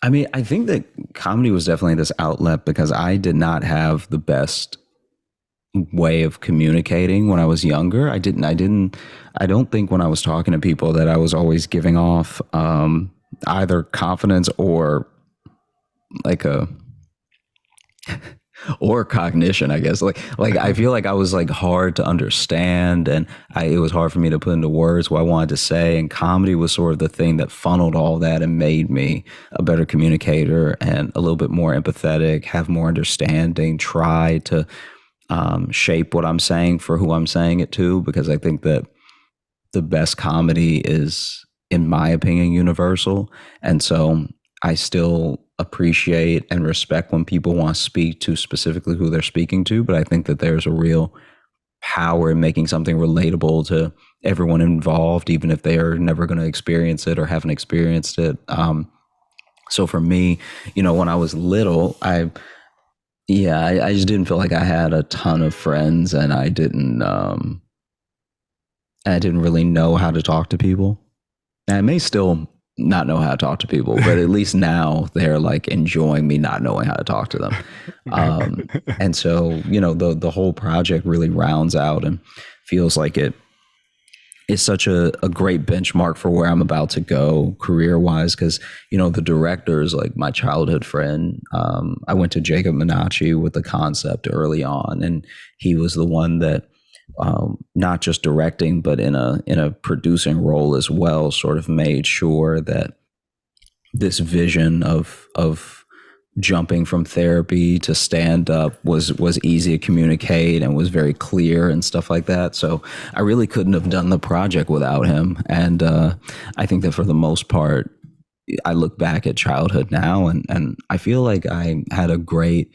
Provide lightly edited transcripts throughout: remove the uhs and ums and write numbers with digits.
I mean, I think that comedy was definitely this outlet because I did not have the best way of communicating when I was younger. I don't think when I was talking to people that I was always giving off either confidence or like a or cognition, I guess. Like I feel like I was like hard to understand, and it was hard for me to put into words what I wanted to say. And comedy was sort of the thing that funneled all that and made me a better communicator and a little bit more empathetic, have more understanding, try to shape what I'm saying for who I'm saying it to, because I think that the best comedy is, in my opinion, universal. And so I still appreciate and respect when people want to speak to specifically who they're speaking to, but I think that there's a real power in making something relatable to everyone involved, even if they are never going to experience it or haven't experienced it. So for me, when I was little, I just didn't feel like I had a ton of friends, and I didn't really know how to talk to people. And I may still not know how to talk to people, but at least now they're like enjoying me not knowing how to talk to them. And so, the whole project really rounds out and feels like it is such a great benchmark for where I'm about to go career wise. Cause the director is like my childhood friend. I went to Jacob Menacci with the concept early on, and he was the one that, not just directing, but in a producing role as well, sort of made sure that this vision of jumping from therapy to stand up was easy to communicate and was very clear and stuff like that. So I really couldn't have done the project without him. And I think that for the most part, I look back at childhood now and I feel like I had a great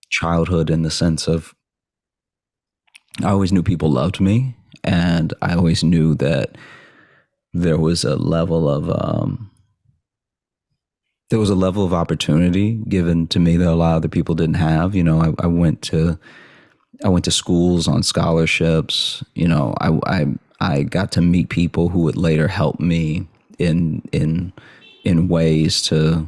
childhood in the sense of I always knew people loved me, and I always knew that there was a level of opportunity given to me that a lot of other people didn't have. I went to schools on scholarships. I got to meet people who would later help me in ways to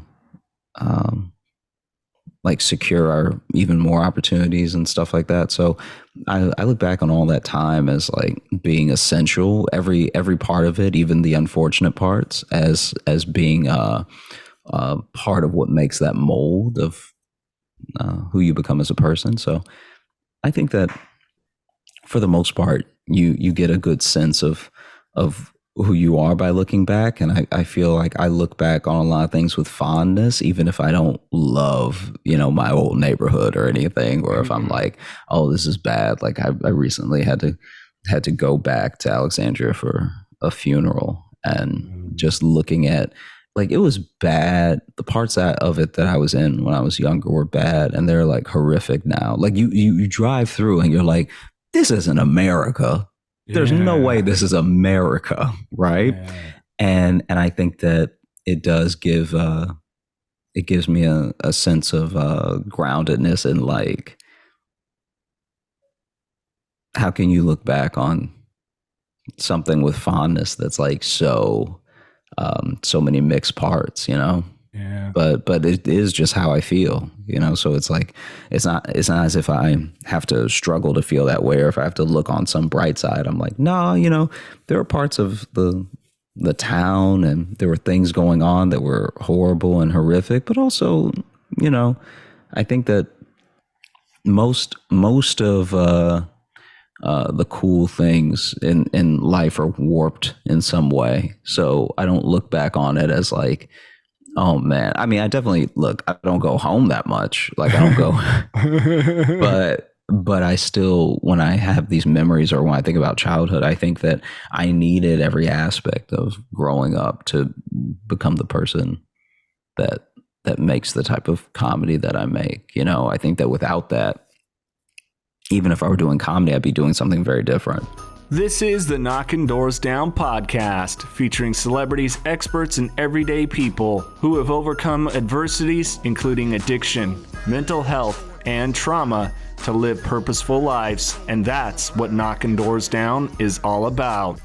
like secure our even more opportunities and stuff like that. So I look back on all that time as like being essential, every part of it, even the unfortunate parts, as being part of what makes that mold of who you become as a person. So I think that for the most part, you get a good sense of who you are by looking back. And I feel like I look back on a lot of things with fondness, even if I don't love, my old neighborhood or anything, or if I'm like, oh, this is bad. Like I recently had to go back to Alexandria for a funeral, and just looking at, like, it was bad. The parts of it that I was in when I was younger were bad, and they're like horrific now. Like you drive through and you're like, this isn't America. There's no way this is America, right? Yeah. And I think that it does give it gives me a sense of groundedness, and like, how can you look back on something with fondness that's like so many mixed parts, Yeah. But it is just how I feel, so it's like, it's not as if I have to struggle to feel that way, or if I have to look on some bright side. I'm like, no, there are parts of the town, and there were things going on that were horrible and horrific, but also, I think that most of the cool things in life are warped in some way. So I don't look back on it as like, oh man. I mean, I don't go home that much. Like, I don't go, but I still, when I have these memories or when I think about childhood, I think that I needed every aspect of growing up to become the person that makes the type of comedy that I make. I think that without that, even if I were doing comedy, I'd be doing something very different. This is the Knocking Doors Down podcast, featuring celebrities, experts, and everyday people who have overcome adversities, including addiction, mental health, and trauma, to live purposeful lives. And that's what Knocking Doors Down is all about.